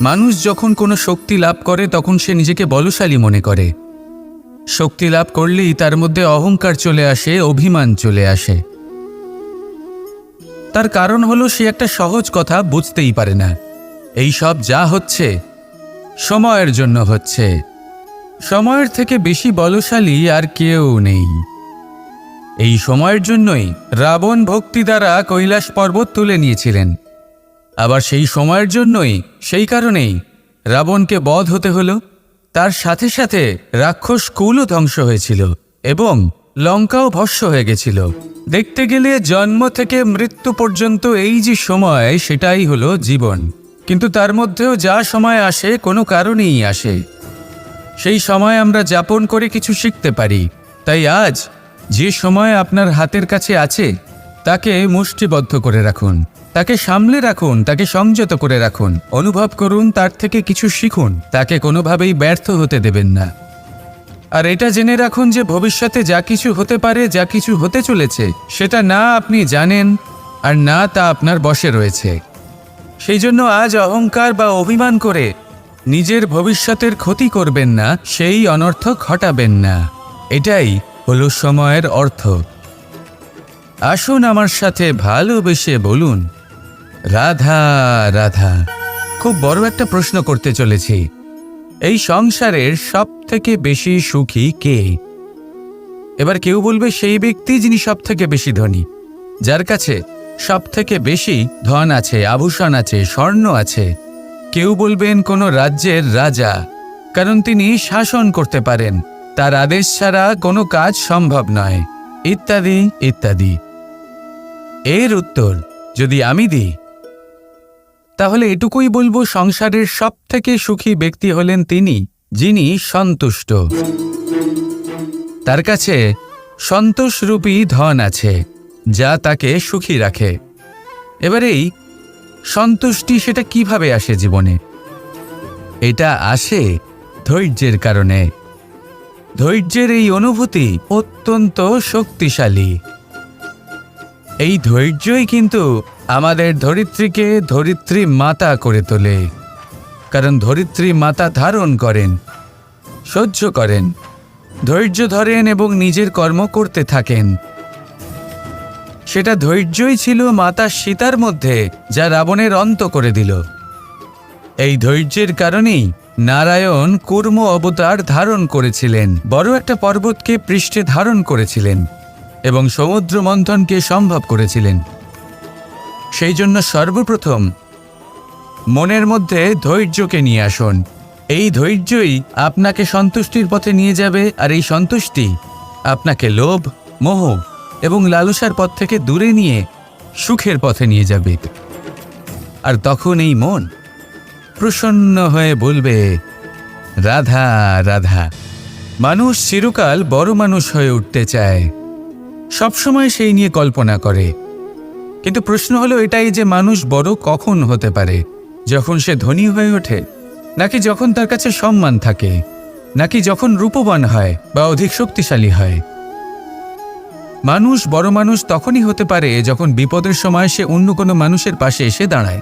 মানুষ যখন কোনো শক্তি লাভ করে তখন সে নিজেকে বলশালী মনে করে। শক্তি লাভ করলেই তার মধ্যে অহংকার চলে আসে, অভিমান চলে আসে। তার কারণ হলো সে একটা সহজ কথা বুঝতেই পারে না। এই সব যা হচ্ছে সময়ের জন্য হচ্ছে। সময়ের থেকে বেশি বলশালী আর কেউ নেই। এই সময়ের জন্যই রাবণ ভক্তি দ্বারা কৈলাস পর্বত তুলে নিয়েছিলেন। আবার সেই সময়ের জন্যই, সেই কারণেই রাবণকে বধ হতে হলো। তার সাথে সাথে রাক্ষস কুলও ধ্বংস হয়েছিল এবং লঙ্কাও ভস্ম হয়ে গেছিল। দেখতে গেলে জন্ম থেকে মৃত্যু পর্যন্ত এই যে সময়, সেটাই হলো জীবন। কিন্তু তার মধ্যেও যা সময় আসে কোনো কারণেই আসে। সেই সময় আমরা যাপন করে কিছু শিখতে পারি। তাই আজ যে সময় আপনার হাতের কাছে আছে তাকে মুষ্টিবদ্ধ করে রাখুন, তাকে সামলে রাখুন, তাকে সংযত করে রাখুন, অনুভব করুন, তার থেকে কিছু শিখুন, তাকে কোনোভাবেই ব্যর্থ হতে দেবেন না। আর এটা জেনে রাখুন যে ভবিষ্যতে যা কিছু হতে পারে, যা কিছু হতে চলেছে, সেটা না আপনি জানেন আর না তা আপনার বশে রয়েছে। সেই জন্য আজ অহংকার বা অভিমান করে নিজের ভবিষ্যতের ক্ষতি করবেন না, সেই অনর্থক ঘটাবেন না। এটাই হলো সময়ের অর্থ। আসুন আমার সাথে ভালোবেসে বলুন, রাধা রাধা। খুব বড় একটা প্রশ্ন করতে চলেছি। এই সংসারের সব থেকে বেশি সুখী কে? এবার কেউ বলবে সেই ব্যক্তি যিনি সব থেকে বেশি ধনী, যার কাছে সব থেকে বেশি ধন আছে, আভূষণ আছে, স্বর্ণ আছে। কেউ বলবেন কোনো রাজ্যের রাজা, কারণ তিনি শাসন করতে পারেন, তার আদেশ ছাড়া কোনো কাজ সম্ভব নয়, ইত্যাদি ইত্যাদি। এর উত্তর যদি আমি দিই তাহলে এটুকুই বলবো, সংসারের সব থেকে সুখী ব্যক্তি হলেন তিনি যিনি সন্তুষ্ট। তার কাছে সন্তোষরূপী ধন আছে যা তাকে সুখী রাখে। এবারেই সন্তুষ্টি সেটা কিভাবে আসে জীবনে? এটা আসে ধৈর্যের কারণে। ধৈর্যের এই অনুভূতি অত্যন্ত শক্তিশালী। এই ধৈর্যই কিন্তু আমাদের ধরিত্রীকে ধরিত্রী মাতা করে তোলে, কারণ ধরিত্রী মাতা ধারণ করেন, সহ্য করেন, ধৈর্য ধরেন এবং নিজের কর্ম করতে থাকেন। সেটা ধৈর্যই ছিল মাতা সীতার মধ্যে, যা রাবণের অন্ত করে দিল। এই ধৈর্যের কারণেই নারায়ণ কূর্ম অবতার ধারণ করেছিলেন, বড় একটা পর্বতকে পৃষ্ঠে ধারণ করেছিলেন এবং সমুদ্র মন্থনকে সম্ভব করেছিলেন। সেই জন্য সর্বপ্রথম মনের মধ্যে ধৈর্যকে নিয়ে আসুন। এই ধৈর্যই আপনাকে সন্তুষ্টির পথে নিয়ে যাবে, আর এই সন্তুষ্টি আপনাকে লোভ, মোহ এবং লালসার পথ থেকে দূরে নিয়ে সুখের পথে নিয়ে যাবে। আর তখন এই মন প্রসন্ন হয়ে বলবে, রাধা রাধা। মানুষ চিরকাল বড় মানুষ হয়ে উঠতে চায়, সবসময় সেই নিয়ে কল্পনা করে। কিন্তু প্রশ্ন হলো এটাই যে মানুষ বড় কখন হতে পারে? যখন সে ধনী হয়ে ওঠে, নাকি যখন তার কাছে সম্মান থাকে, নাকি যখন রূপবান হয় বা অধিক শক্তিশালী হয়? মানুষ বড় মানুষ তখনই হতে পারে যখন বিপদের সময় সে অন্য কোনো মানুষের পাশে এসে দাঁড়ায়।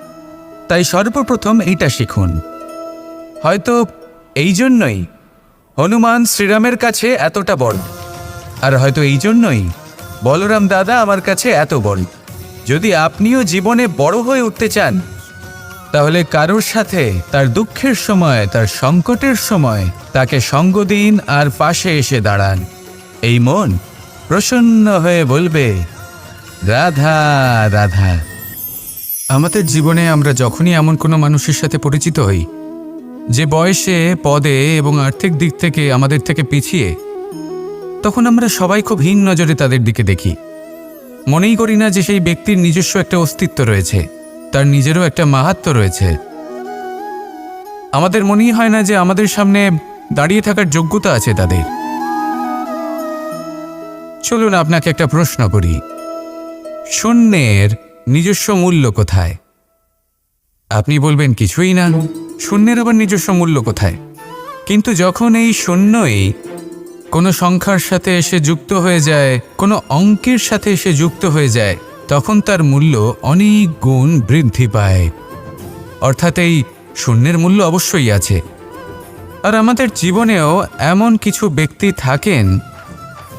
তাই সর্বপ্রথম এইটা শিখুন। হয়তো এই জন্যই হনুমান শ্রীরামের কাছে এতটা বড়, আর হয়তো এই জন্যই বলরাম দাদা আমার কাছে এত বড়। যদি আপনিও জীবনে বড় হয়ে উঠতে চান, তাহলে কারোর সাথে তার দুঃখের সময়, তার সংকটের সময় তাকে সঙ্গ দিন আর পাশে এসে দাঁড়ান। এই মন প্রসন্ন হয়ে বলবে, রাধা রাধা। আমাদের জীবনে আমরা যখনই এমন কোনো মানুষের সাথে পরিচিত হই যে বয়সে, পদে এবং আর্থিক দিক থেকে আমাদের থেকে পিছিয়ে, তখন আমরা সবাই খুব হীন নজরে তাদের দিকে দেখি। মনেই করি না যে সেই ব্যক্তির নিজস্ব একটা অস্তিত্ব রয়েছে, তার নিজেরও একটা মাহাত্ম্য রয়েছে। আমাদের মনেই হয় না যে আমাদের সামনে দাঁড়িয়ে থাকার যোগ্যতা আছে তাদের। চলুন আপনাকে একটা প্রশ্ন করি, শূন্যের নিজস্ব মূল্য কোথায়? আপনি বলবেন কিছুই না। শূন্যের আবার নিজস্ব মূল্য কোথায়? কিন্তু যখন এই শূন্যই কোনো সংখ্যার সাথে এসে যুক্ত হয়ে যায়, কোনো অঙ্কের সাথে এসে যুক্ত হয়ে যায়, তখন তার মূল্য অনেক গুণ বৃদ্ধি পায়। অর্থাৎ এই শূন্যের মূল্য অবশ্যই আছে। আর আমাদের জীবনেও এমন কিছু ব্যক্তি থাকেন,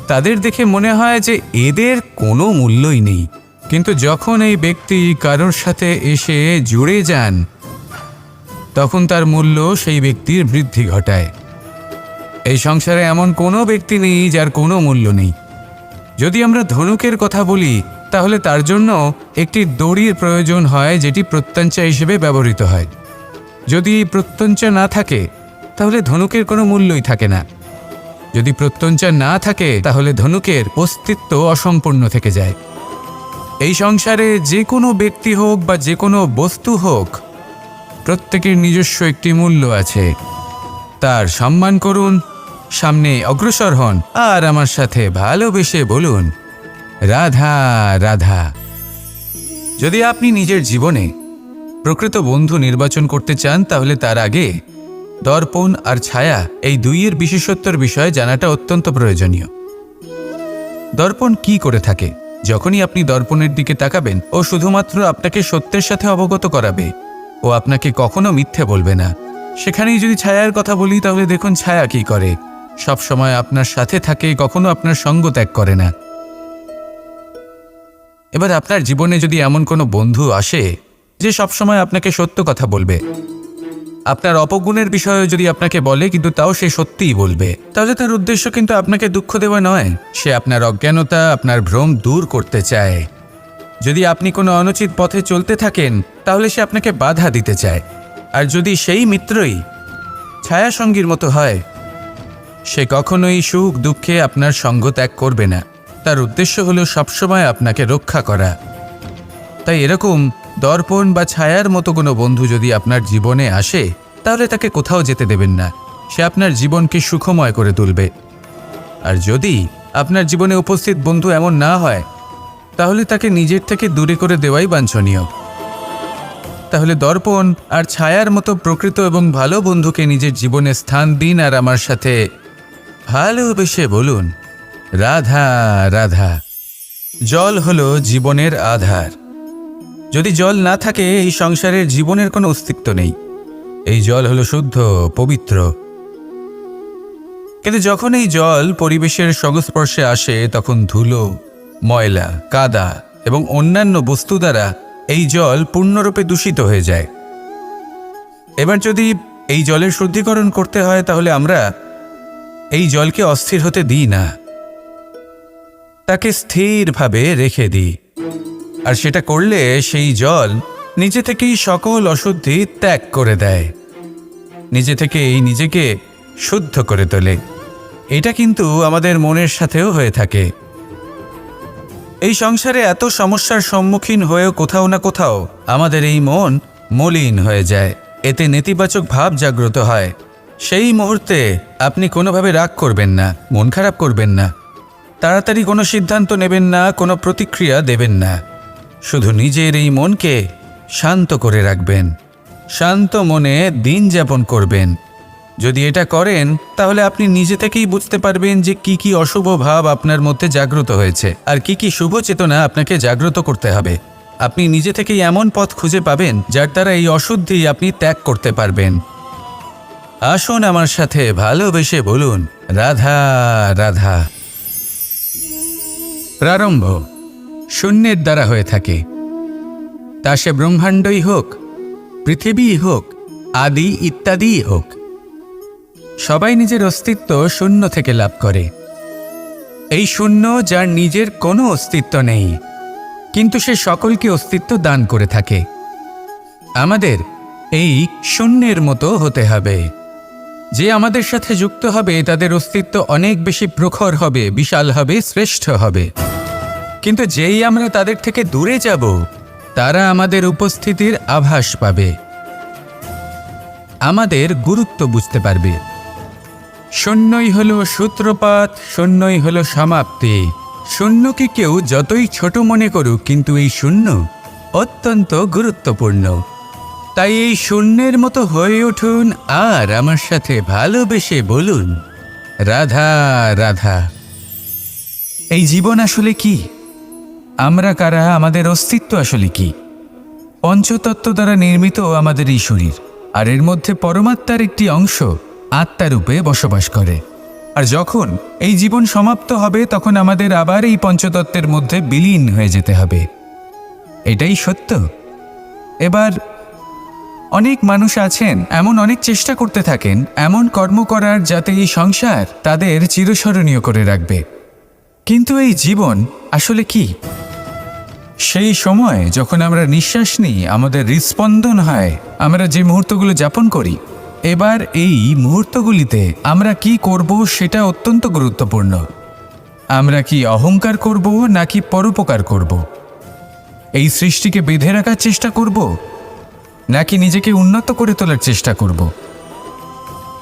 তাদের দেখে মনে হয় যে এদের কোনো মূল্যই নেই, কিন্তু যখন এই ব্যক্তি কারোর সাথে এসে জুড়ে যান তখন তার মূল্য সেই ব্যক্তির বৃদ্ধি ঘটায়। এই সংসারে এমন কোনো ব্যক্তি নেই যার কোনো মূল্য নেই। যদি আমরা ধনুকের কথা বলি তাহলে তার জন্য একটি দড়ির প্রয়োজন হয়, যেটি প্রত্যঞ্চা হিসেবে ব্যবহৃত হয়। যদি প্রত্যঞ্চা না থাকে তাহলে ধনুকের কোনো মূল্যই থাকে না। যদি প্রত্যঞ্চা না থাকে তাহলে ধনুকের অস্তিত্ব অসম্পূর্ণ থেকে যায়। এই সংসারে যে কোনো ব্যক্তি হোক বা যে কোনো বস্তু হোক, প্রত্যেকের নিজস্ব একটি মূল্য আছে। তার সম্মান করুন, সামনে অগ্রসর হন, আর আমার সাথে ভালোবেসে বলুন রাধা রাধা। যদি আপনি নিজের জীবনে প্রকৃত বন্ধু নির্বাচন করতে চান তাহলে তার আগে দর্পণ আর ছায়া এই দুইয়ের বিশেষত্বর বিষয়ে জানাটা অত্যন্ত প্রয়োজনীয়। দর্পণ কি করে থাকে? যখনই আপনি দর্পণের দিকে তাকাবেন ও শুধুমাত্র আপনাকে সত্যের সাথে অবগত করাবে, ও আপনাকে কখনো মিথ্যে বলবে না। সেখানেই যদি ছায়ার কথা বলি তাহলে দেখুন ছায়া কি করে, সব সময় আপনার সাথে থাকে, কখনো আপনার সঙ্গ ত্যাগ করে না। এবার আপনার জীবনে যদি এমন কোনো বন্ধু আসে যে সবসময় আপনাকে সত্য কথা বলবে, আপনার অপগুণের বিষয়ে যদি আপনাকে বলে কিন্তু তাও সে সত্যিই বলবে, তাহলে তার উদ্দেশ্য কিন্তু আপনাকে দুঃখ দেওয়া নয়, সে আপনার অজ্ঞানতা, আপনার ভ্রম দূর করতে চায়। যদি আপনি কোনো অনুচিত পথে চলতে থাকেন তাহলে সে আপনাকে বাধা দিতে চায়। আর যদি সেই মিত্রই ছায়া সঙ্গীর মতো হয়, সে কখনোই সুখ দুঃখে আপনার সঙ্গ ত্যাগ করবে না। তার উদ্দেশ্য হলো সবসময় আপনাকে রক্ষা করা। তাই এরকম দর্পণ বা ছায়ার মতো কোনো বন্ধু যদি আপনার জীবনে আসে তাহলে তাকে কোথাও যেতে দেবেন না। সে আপনার জীবনকে সুখময় করে তুলবে। আর যদি আপনার জীবনে উপস্থিত বন্ধু এমন না হয় তাহলে তাকে নিজের থেকে দূরে করে দেওয়াই বাঞ্ছনীয়। তাহলে দর্পণ আর ছায়ার মতো প্রকৃত এবং ভালো বন্ধুকে নিজের জীবনে স্থান দিন, আর আমার সাথে ভালোবেসে বলুন রাধা রাধা। জল হলো জীবনের আধার। যদি জল না থাকে এই সংসারের জীবনের কোনো অস্তিত্ব নেই। এই জল হলো শুদ্ধ, পবিত্র। কিন্তু যখন এই জল পরিবেশের সংস্পর্শে আসে তখন ধুলো, ময়লা, কাদা এবং অন্যান্য বস্তু দ্বারা এই জল পূর্ণরূপে দূষিত হয়ে যায়। এবার যদি এই জলের শুদ্ধিকরণ করতে হয় তাহলে আমরা এই জলকে অস্থির হতে দিই না, তাকে স্থিরভাবে রেখে দিই। আর সেটা করলে সেই জল নিজে থেকেই সকল অশুদ্ধি ত্যাগ করে দেয়, নিজে থেকেই নিজেকে শুদ্ধ করে তোলে। এটা কিন্তু আমাদের মনের সাথেও হয়ে থাকে। এই সংসারে এত সমস্যার সম্মুখীন হয়েও কোথাও না কোথাও আমাদের এই মন মলিন হয়ে যায়, এতে নেতিবাচক ভাব জাগ্রত হয়। সেই মুহূর্তে আপনি কোনোভাবে রাগ করবেন না, মন খারাপ করবেন না, তাড়াতাড়ি কোনো সিদ্ধান্ত নেবেন না, কোনো প্রতিক্রিয়া দেবেন না। শুধু নিজের এই মনকে শান্ত করে রাখবেন, শান্ত মনে দিন যাপন করবেন। যদি এটা করেন তাহলে আপনি নিজে থেকেই বুঝতে পারবেন যে কি কি অশুভ ভাব আপনার মধ্যে জাগ্রত হয়েছে আর কি কি শুভ চেতনা আপনাকে জাগ্রত করতে হবে। আপনি নিজে থেকেই এমন পথ খুঁজে পাবেন যার দ্বারা এই অশুদ্ধি আপনি ত্যাগ করতে পারবেন। আসুন আমার সাথে ভালোবেসে বলুন রাধা রাধা। প্রারম্ভ শূন্যের দ্বারা হয়ে থাকে, তা সে ব্রহ্মাণ্ডই হোক, পৃথিবীই হোক, আদি ইত্যাদিই হোক। সবাই নিজের অস্তিত্ব শূন্য থেকে লাভ করে। এই শূন্য যার নিজের কোনো অস্তিত্ব নেই, কিন্তু সে সকলকে অস্তিত্ব দান করে থাকে। আমাদের এই শূন্যের মতো হতে হবে। যে আমাদের সাথে যুক্ত হবে তাদের অস্তিত্ব অনেক বেশি প্রখর হবে, বিশাল হবে, শ্রেষ্ঠ হবে। কিন্তু যেই আমরা তাদের থেকে দূরে যাব তারা আমাদের উপস্থিতির আভাস পাবে, আমাদের গুরুত্ব বুঝতে পারবে। শূন্যই হলো সূত্রপাত, শূন্যই হলো সমাপ্তি। শূন্যকে কেউ যতই ছোট মনে করুক কিন্তু এই শূন্য অত্যন্ত গুরুত্বপূর্ণ। তাই এই শূন্যের মতো হয়ে উঠুন আর আমার সাথে ভালোবেসে বলুন রাধা রাধা। এই জীবন আসলে কি? আমরা কারা? আমাদের অস্তিত্ব আসলে কি? পঞ্চতত্ত্ব দ্বারা নির্মিত আমাদের এই শরীর। আর এর মধ্যে পরমাত্মার একটি অংশ আত্মারূপে বসবাস করে। আর যখন এই জীবন সমাপ্ত হবে তখন আমাদের আবার এই পঞ্চতত্ত্বের মধ্যে বিলীন হয়ে যেতে হবে। এটাই সত্য। এবার অনেক মানুষ আছেন এমন অনেক চেষ্টা করতে থাকেন এমন কর্ম করার যাতে এই সংসার তাদের চিরস্মরণীয় করে রাখবে। কিন্তু এই জীবন আসলে কি? সেই সময় যখন আমরা নিঃশ্বাস নিই, আমাদের হৃৎস্পন্দন হয়, আমরা যে মুহূর্তগুলো যাপন করি, এবার এই মুহূর্তগুলিতে আমরা কি করব সেটা অত্যন্ত গুরুত্বপূর্ণ। আমরা কি অহংকার করব নাকি পরোপকার করব? এই সৃষ্টিকে বেঁধে রাখার চেষ্টা করব নাকি নিজেকে উন্নত করে তোলার চেষ্টা করব?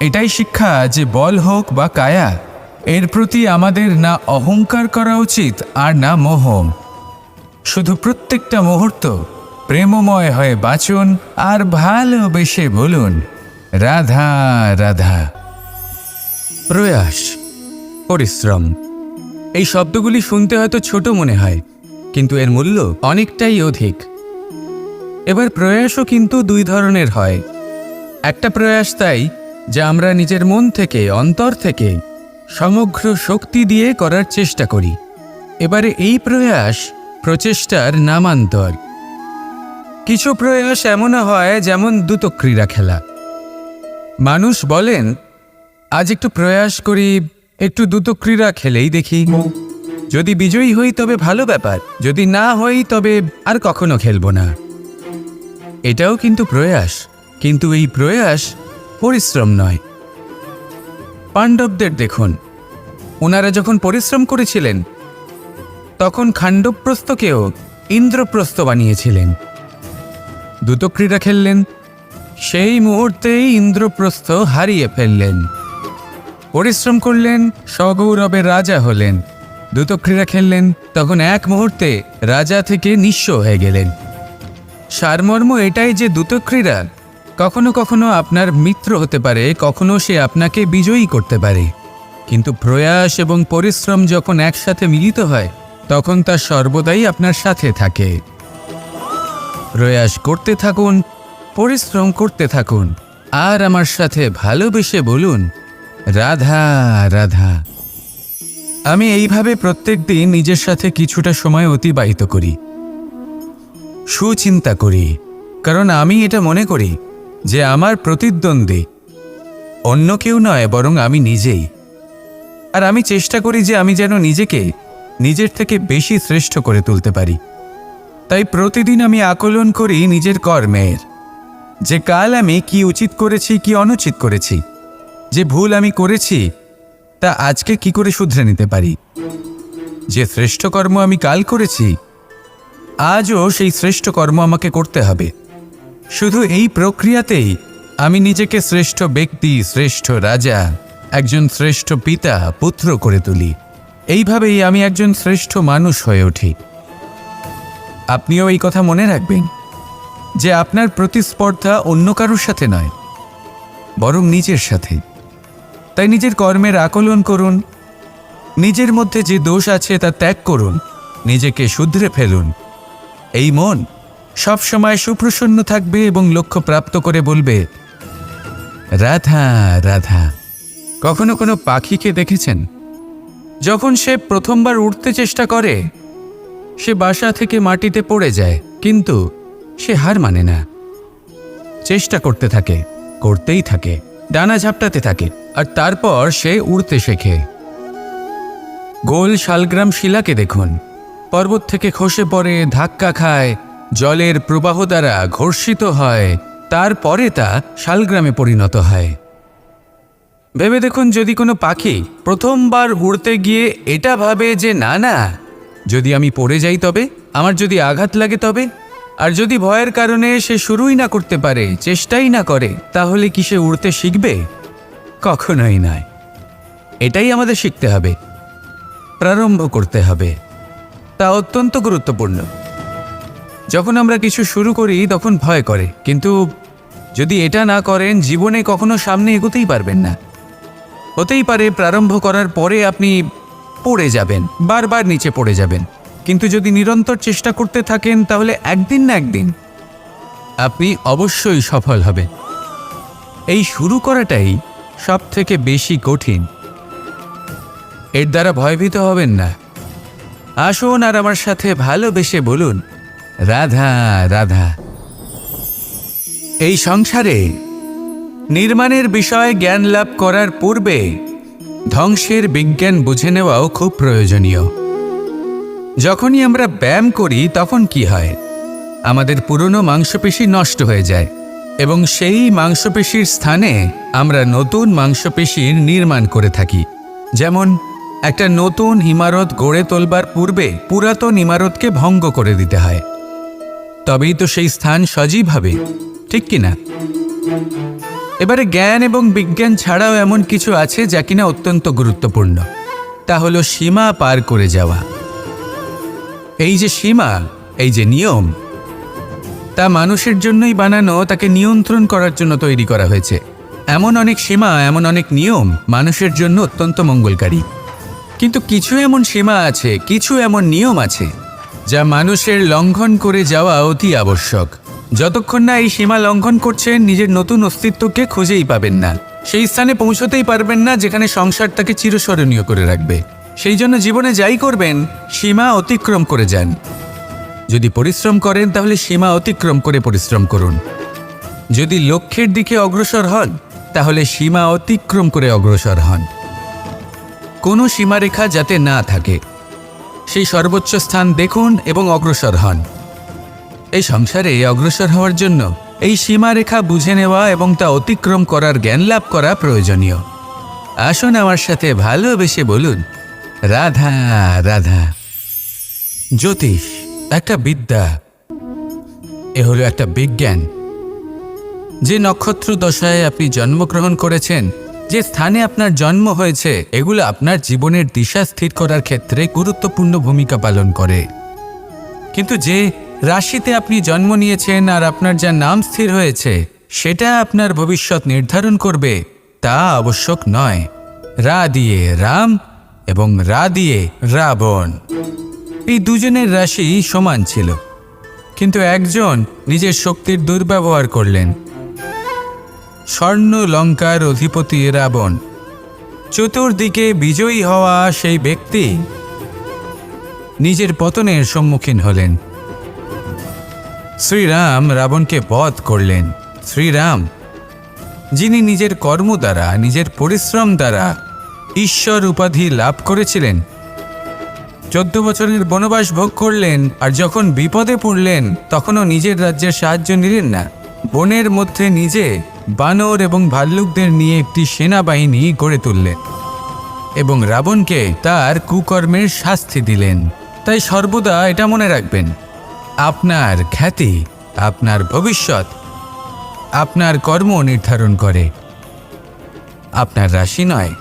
এটাই শিক্ষা যে বল হোক বা কায়া, এর প্রতি আমাদের না অহংকার করা উচিত আর না মোহ। শুধু প্রত্যেকটা মুহূর্ত প্রেমময় হয়ে বাঁচুন আর ভালোবেসে বলুন রাধা রাধা। প্রয়াস, পরিশ্রম, এই শব্দগুলি শুনতে হয়তো ছোট মনে হয়, কিন্তু এর মূল্য অনেকটাই অধিক। এবার প্রয়াসও কিন্তু দুই ধরনের হয়। একটা প্রয়াস তাই যা আমরা নিজের মন থেকে, অন্তর থেকে সমগ্র শক্তি দিয়ে করার চেষ্টা করি। এবারে এই প্রয়াস প্রচেষ্টার নামান্তর। কিছু প্রয়াস এমনও হয় যেমন দ্রুতক্রীড়া খেলা। মানুষ বলেন আজ একটু প্রয়াস করি, একটু দ্রুতক্রীড়া খেলেই দেখি, যদি বিজয়ী হই তবে ভালো ব্যাপার, যদি না হই তবে আর কখনো খেলব না। এটাও কিন্তু প্রয়াস, কিন্তু এই প্রয়াস পরিশ্রম নয়। পাণ্ডবদের দেখুন, ওনারা যখন পরিশ্রম করেছিলেন তখন খাণ্ডবপ্রস্থকেও ইন্দ্রপ্রস্থ বানিয়েছিলেন। দ্রুতক্রীড়া খেললেন, সেই মুহূর্তেই ইন্দ্রপ্রস্থ হারিয়ে ফেললেন। পরিশ্রম করলেন, সগৌরবের রাজা হলেন। দ্রুতক্রীড়া খেললেন, তখন এক মুহূর্তে রাজা থেকে নিঃস্ব হয়ে গেলেন। সারমর্ম এটাই যে দ্রুতক্রীড়া কখনো কখনো আপনার মিত্র হতে পারে, কখনো সে আপনাকে বিজয়ী করতে পারে, কিন্তু প্রয়াস এবং পরিশ্রম যখন একসাথে মিলিত হয় তখন তা সর্বদাই আপনার সাথে থাকে। প্রয়াস করতে থাকুন, পরিশ্রম করতে থাকুন, আর আমার সাথে ভালোবেসে বলুন রাধা রাধা। আমি এইভাবে প্রত্যেক দিন নিজের সাথে কিছুটা সময় অতিবাহিত করি, সুচিন্তা করি, কারণ আমি এটা মনে করি যে আমার প্রতিদ্বন্দ্বী অন্য কেউ নয় বরং আমি নিজেই। আর আমি চেষ্টা করি যে আমি যেন নিজেকে নিজের থেকে বেশি শ্রেষ্ঠ করে তুলতে পারি। তাই প্রতিদিন আমি আকলন করি নিজের কর্মের, যে কাল আমি কি উচিত করেছি কি অনুচিত করেছি, যে ভুল আমি করেছি তা আজকে কি করে শুধরে নিতে পারি। যে শ্রেষ্ঠ কর্ম আমি কাল করেছি আজও সেই শ্রেষ্ঠ কর্ম আমাকে করতে হবে। শুধু এই প্রক্রিয়াতেই আমি নিজেকে শ্রেষ্ঠ ব্যক্তি, শ্রেষ্ঠ রাজা, একজন শ্রেষ্ঠ পিতা, পুত্র করে তুলি। এইভাবেই আমি একজন শ্রেষ্ঠ মানুষ হয়ে উঠি। আপনিও এই কথা মনে রাখবেন যে আপনার প্রতিস্পর্ধা অন্য কারোর সাথে নয় বরং নিজের সাথে। তাই নিজের কর্মের আকলন করুন, নিজের মধ্যে যে দোষ আছে তা ত্যাগ করুন, নিজেকে শুধরে ফেলুন। এই মন সবসময় সুপ্রসন্ন থাকবে এবং লক্ষ্য প্রাপ্ত করে বলবে রাধা রাধা। কখনো কোনো পাখিকে দেখেছেন? যখন সে প্রথমবার উঠতে চেষ্টা করে সে বাসা থেকে মাটিতে পড়ে যায়, কিন্তু সে হার মানে না, চেষ্টা করতে থাকে, করতেই থাকে, ডানা ঝাপটাতে থাকে, আর তারপর সে উড়তে শেখে। গোল শালগ্রাম শিলাকে দেখুন, পর্বত থেকে খসে পড়ে, ধাক্কা খায়, জলের প্রবাহ দ্বারা ঘর্ষিত হয়, তারপরে তা শালগ্রামে পরিণত হয়। ভেবে দেখুন, যদি কোনো পাখি প্রথমবার উড়তে গিয়ে এটা ভাবে যে না না, যদি আমি পড়ে যাই তবে, আমার যদি আঘাত লাগে তবে, আর যদি ভয়ের কারণে সে শুরুই না করতে পারে, চেষ্টাই না করে, তাহলে কি সে উড়তে শিখবে? কখনোই নয়। এটাই আমাদের শিখতে হবে, প্রারম্ভ করতে হবে। তা অত্যন্ত গুরুত্বপূর্ণ। যখন আমরা কিছু শুরু করি তখন ভয় করে, কিন্তু যদি এটা না করেন জীবনে কখনো সামনে এগোতেই পারবেন না। হতেই পারে প্রারম্ভ করার পরে আপনি পড়ে যাবেন, বারবার নিচে পড়ে যাবেন, কিন্তু যদি নিরন্তর চেষ্টা করতে থাকেন তাহলে একদিন না একদিন আপনি অবশ্যই সফল হবেন। এই শুরু করাটাই সব থেকে বেশি কঠিন। এর দ্বারা ভয়ভীত হবেন না। আসুন আর আমার সাথে ভালোবেসে বলুন, রাধা রাধা। এই সংসারে নির্মাণের বিষয়ে জ্ঞান লাভ করার পূর্বে ধ্বংসের বিজ্ঞান বুঝে নেওয়াও খুব প্রয়োজনীয়। যখনই আমরা ব্যায়াম করি তখন কি হয়? আমাদের পুরনো মাংসপেশি নষ্ট হয়ে যায় এবং সেই মাংসপেশির স্থানে আমরা নতুন মাংসপেশির নির্মাণ করে থাকি। যেমন একটা নতুন ইমারত গড়ে তোলবার পূর্বে পুরাতন ইমারতকে ভঙ্গ করে দিতে হয়, তবেই তো সেই স্থান সজীব হবে, ঠিক কিনা? এবারে জ্ঞান এবং বিজ্ঞান ছাড়াও এমন কিছু আছে যা কিনা অত্যন্ত গুরুত্বপূর্ণ। তা হলো সীমা পার করে যাওয়া। এই যে সীমা, এই যে নিয়ম, তা মানুষের জন্যই বানানো, তাকে নিয়ন্ত্রণ করার জন্য তৈরি করা হয়েছে। এমন অনেক সীমা, এমন অনেক নিয়ম মানুষের জন্য অত্যন্ত মঙ্গলকারী। কিন্তু কিছু এমন সীমা আছে, কিছু এমন নিয়ম আছে যা মানুষের লঙ্ঘন করে যাওয়া অতি আবশ্যক। যতক্ষণ না এই সীমা লঙ্ঘন করছেন, নিজের নতুন অস্তিত্বকে খুঁজেই পাবেন না, সেই স্থানে পৌঁছতেই পারবেন না যেখানে সংসার তাকে চিরস্মরণীয় করে রাখবে। সেই জন্য জীবনে যাই করবেন, সীমা অতিক্রম করে যান। যদি পরিশ্রম করেন তাহলে সীমা অতিক্রম করে পরিশ্রম করুন। যদি লক্ষ্যের দিকে অগ্রসর হন তাহলে সীমা অতিক্রম করে অগ্রসর হন। কোনো সীমারেখা যাতে না থাকে, সেই সর্বোচ্চ স্থান দেখুন এবং অগ্রসর হন। এই সংসারে অগ্রসর হওয়ার জন্য এই সীমারেখা বুঝে নেওয়া এবং তা অতিক্রম করার জ্ঞান লাভ করা প্রয়োজনীয়। আসুন আমার সাথে ভালোবেসে বলুন, রাধা রাধা। জ্যোতিষ একটা বিদ্যা, এ হলো একটা বিজ্ঞান। যে নক্ষত্র দশায় আপনি জন্মগ্রহণ করেছেন, যে স্থানে আপনার জন্ম হয়েছে, এগুলো আপনার জীবনের দিশা স্থির করার ক্ষেত্রে গুরুত্বপূর্ণ ভূমিকা পালন করে। কিন্তু যে রাশিতে আপনি জন্ম নিয়েছেন আর আপনার যা নাম স্থির হয়েছে, সেটা আপনার ভবিষ্যৎ নির্ধারণ করবে তা আবশ্যক নয়। রা দিয়ে রাম এবং রা দিয়ে রাবণ, এই দুজনের রাশি সমান ছিল, কিন্তু একজন নিজের শক্তির দুর্ব্যবহার করলেন। স্বর্ণ লঙ্কার অধিপতি রাবণ, চতুর্দিকে বিজয়ী হওয়া সেই ব্যক্তি নিজের পতনের সম্মুখীন হলেন। শ্রীরাম রাবণকে বধ করলেন। শ্রীরাম, যিনি নিজের কর্ম দ্বারা, নিজের পরিশ্রম দ্বারা ঈশ্বর উপাধি লাভ করেছিলেন, 14 বছরের বনবাস ভোগ করলেন, আর যখন বিপদে পড়লেন তখনও নিজের রাজ্যের সাহায্য নিলেন না। বনের মধ্যে নিজে বানর এবং ভাল্লুকদের নিয়ে একটি সেনাবাহিনী গড়ে তুললেন এবং রাবণকে তার কুকর্মের শাস্তি দিলেন। তাই সর্বদা এটা মনে রাখবেন, আপনার খ্যাতি, আপনার ভবিষ্যৎ আপনার কর্ম নির্ধারণ করে, আপনার রাশি নয়।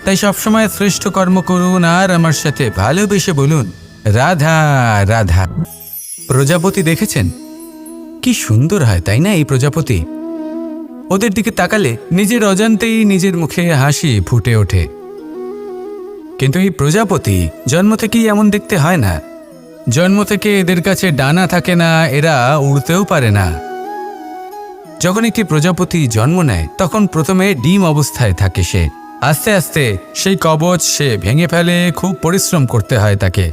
তাই সবসময় শ্রেষ্ঠ কর্ম করুন আর আমার সাথে ভালোবেসে বলুন, রাধা রাধা। প্রজাপতি দেখেছেন? কি সুন্দর হয়, তাই না? এই প্রজাপতি, ওদের দিকে তাকালে নিজের অজান্তেই নিজের মুখে হাসি ফুটে ওঠে। কিন্তু এই প্রজাপতি জন্ম থেকেই এমন দেখতে হয় না। জন্ম থেকে এদের কাছে ডানা থাকে না, এরা উড়তেও পারে না। যখন একটি প্রজাপতি জন্ম নেয় তখন প্রথমে ডিম অবস্থায় থাকে সে। আস্তে আস্তে সেই কবচ সে ভেঙে ফেলে, খুব পরিশ্রম করতে হয় তাকে।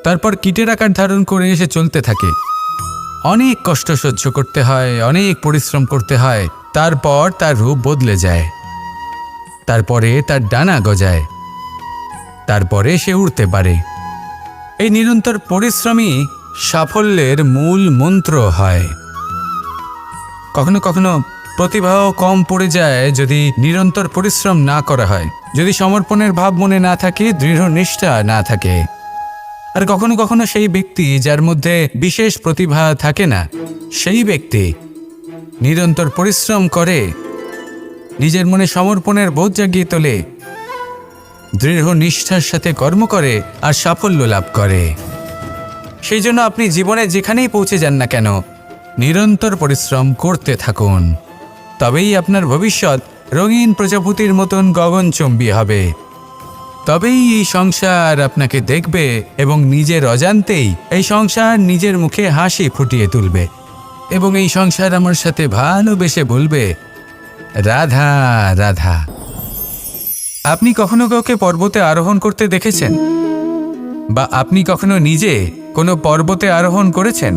তারপর কীটের আকার ধারণ করে সে চলতে থাকে, অনেক কষ্ট সহ্য করতে হয়, অনেক পরিশ্রম করতে হয়। তারপর তার রূপ বদলে যায়, তারপরে তার ডানা গজায়, তারপরে সে উড়তে পারে। এই নিরন্তর পরিশ্রমই সাফল্যের মূল মন্ত্র হয়। কখনো কখনো প্রতিভাও কম পড়ে যায় যদি নিরন্তর পরিশ্রম না করা হয়, যদি সমর্পণের ভাব মনে না থাকে, দৃঢ় নিষ্ঠা না থাকে। আর কখনো কখনো সেই ব্যক্তি যার মধ্যে বিশেষ প্রতিভা থাকে না, সেই ব্যক্তি নিরন্তর পরিশ্রম করে, নিজের মনে সমর্পণের বোধ জাগিয়ে তোলে, দৃঢ় নিষ্ঠার সাথে কর্ম করে আর সাফল্য লাভ করে। সেই জন্য আপনি জীবনে যেখানেই পৌঁছে যান না কেন, নিরন্তর পরিশ্রম করতে থাকুন, তবেই আপনার ভবিষ্যৎ রঙিন প্রজাপতির মতন গগনচুম্বী হবে। তবেই এই সংসার আপনাকে দেখবে এবং নিজের অজান্তেই এই সংসার নিজের মুখে হাসি ফুটিয়ে তুলবে এবং এই সংসার আমার সাথে ভালোবেসে বলবে, রাধা রাধা। আপনি কখনো কাউকে পর্বতে আরোহণ করতে দেখেছেন? বা আপনি কখনো নিজে কোনো পর্বতে আরোহণ করেছেন?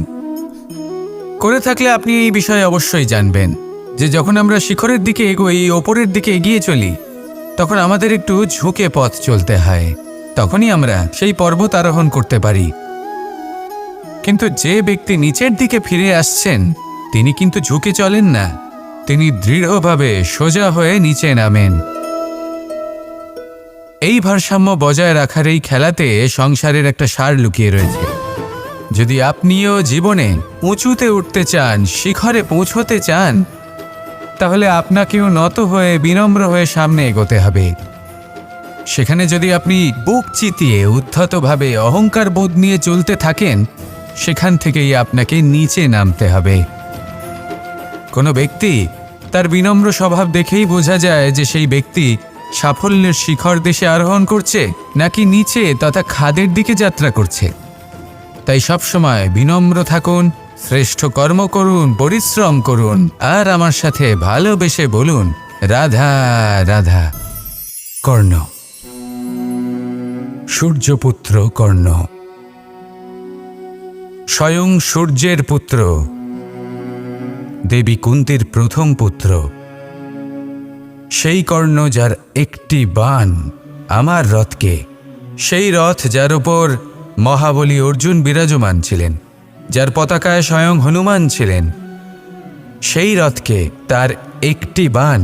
করে থাকলে আপনি এই বিষয়ে অবশ্যই জানবেন যে যখন আমরা শিখরের দিকে এগোই, ওপরের দিকে এগিয়ে চলি, তখন আমাদের একটু ঝুঁকে পথ চলতে হয়। তখনই আমরা সেই পর্বত আরোহণ করতে পারি। কিন্তু যে ব্যক্তি নিচের দিকে ফিরে আসছেন, তিনি কিন্তু ঝুঁকে চলেন না, তিনি দৃঢ়ভাবে সোজা হয়ে নিচে নামেন। এই ভারসাম্য বজায় রাখার এই খেলাতে সংসারের একটা সার লুকিয়ে রয়েছে। যদি আপনিও জীবনে উঁচুতে উঠতে চান, শিখরে পৌঁছতে চান, তাহলে আপনাকেও নত হয়ে বিনম্র হয়ে সামনে এগোতে হবে। সেখানে যদি আপনি বুক চিতিয়ে উদ্ধতভাবে অহংকার বোধ নিয়ে চলতে থাকেন, সেখান থেকেই আপনাকে নিচে নামতে হবে। কোনো ব্যক্তি তার বিনম্র স্বভাব দেখেই বোঝা যায় যে সেই ব্যক্তি সাফল্যের শিখর দেশে আরোহণ করছে নাকি নিচে তথা খাদের দিকে যাত্রা করছে। তাই সবসময় বিনম্র থাকুন, শ্রেষ্ঠ কর্ম করুন, পরিশ্রম করুন, আর আমার সাথে ভালোবেসে বলুন রাধা রাধা। কর্ণ, সূর্যপুত্র কর্ণ, স্বয়ং সূর্যের পুত্র, দেবী কুন্তীর প্রথম পুত্র। সেই কর্ণ যার একটি বাণ আমার রথকে, সেই রথ যার উপর মহাবলী অর্জুন বিরাজমান ছিলেন, যার পতাকায় স্বয়ং হনুমান ছিলেন, সেই রথকে তার একটি বাণ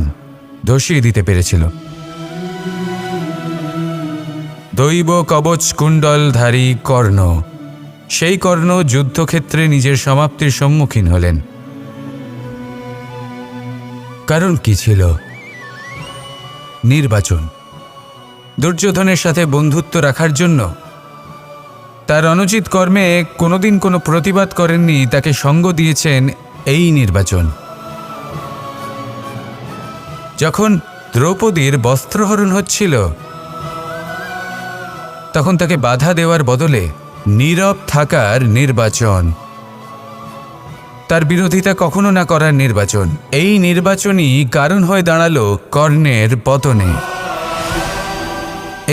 ধসিয়ে দিতে পেরেছিল। দৈব কবচ কুণ্ডলধারী কর্ণ, সেই কর্ণ যুদ্ধক্ষেত্রে নিজের সমাপ্তির সম্মুখীন হলেন। কারণ কি ছিল? নির্বাচন। দুর্যোধনের সাথে বন্ধুত্ব রাখার জন্য তার অনুচিত কর্মে কোনোদিন কোনো প্রতিবাদ করেননি, তাকে সঙ্গ দিয়েছেন এই নির্বাচন। যখন দ্রৌপদীর বস্ত্রহরণ হচ্ছিল, তখন তাকে বাধা দেওয়ার বদলে নীরব থাকার নির্বাচন, তার বিরোধিতা কখনো না করার নির্বাচন, এই নির্বাচনই কারণ হয়ে দাঁড়ালো কর্ণের পতনে।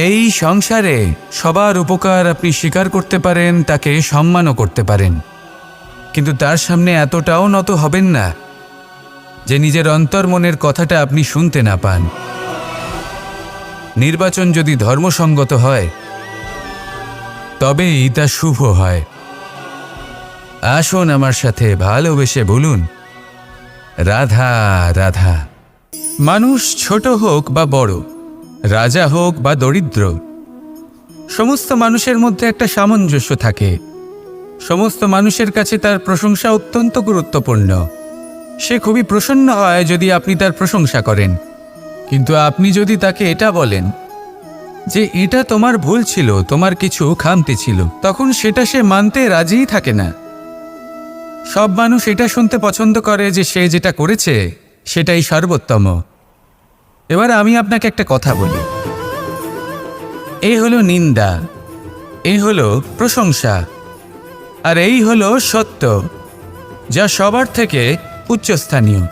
এই সংসারে সবার উপকার আপনি স্বীকার করতে পারেন, তাকে সম্মানও করতে পারেন, কিন্তু তার সামনে এতটাও নত হবেন না যে নিজের অন্তর্মনের কথাটা আপনি শুনতে না পান। নির্বাচন যদি ধর্মসঙ্গত হয়, তবেই তা শুভ হয়। আসুন আমার সাথে ভালোবেসে বলুন রাধা রাধা। মানুষ ছোট হোক বা বড়, রাজা হোক বা দরিদ্র, সমস্ত মানুষের মধ্যে একটা সামঞ্জস্য থাকে। সমস্ত মানুষের কাছে তার প্রশংসা অত্যন্ত গুরুত্বপূর্ণ। সে খুবই প্রসন্ন হয় যদি আপনি তার প্রশংসা করেন, কিন্তু আপনি যদি তাকে এটা বলেন যে এটা তোমার ভুল ছিল, তোমার কিছু খামতি ছিল, তখন সেটা সে মানতে রাজিই থাকে না। সব মানুষ এটা শুনতে পছন্দ করে যে সে যেটা করেছে সেটাই সর্বোত্তম। এবার আমি আপনাকে একটা কথা বলি, এই হলো নিন্দা, এই হলো প্রশংসা, আর এই হলো সত্য, যা সবার থেকে উচ্চস্থানীয়।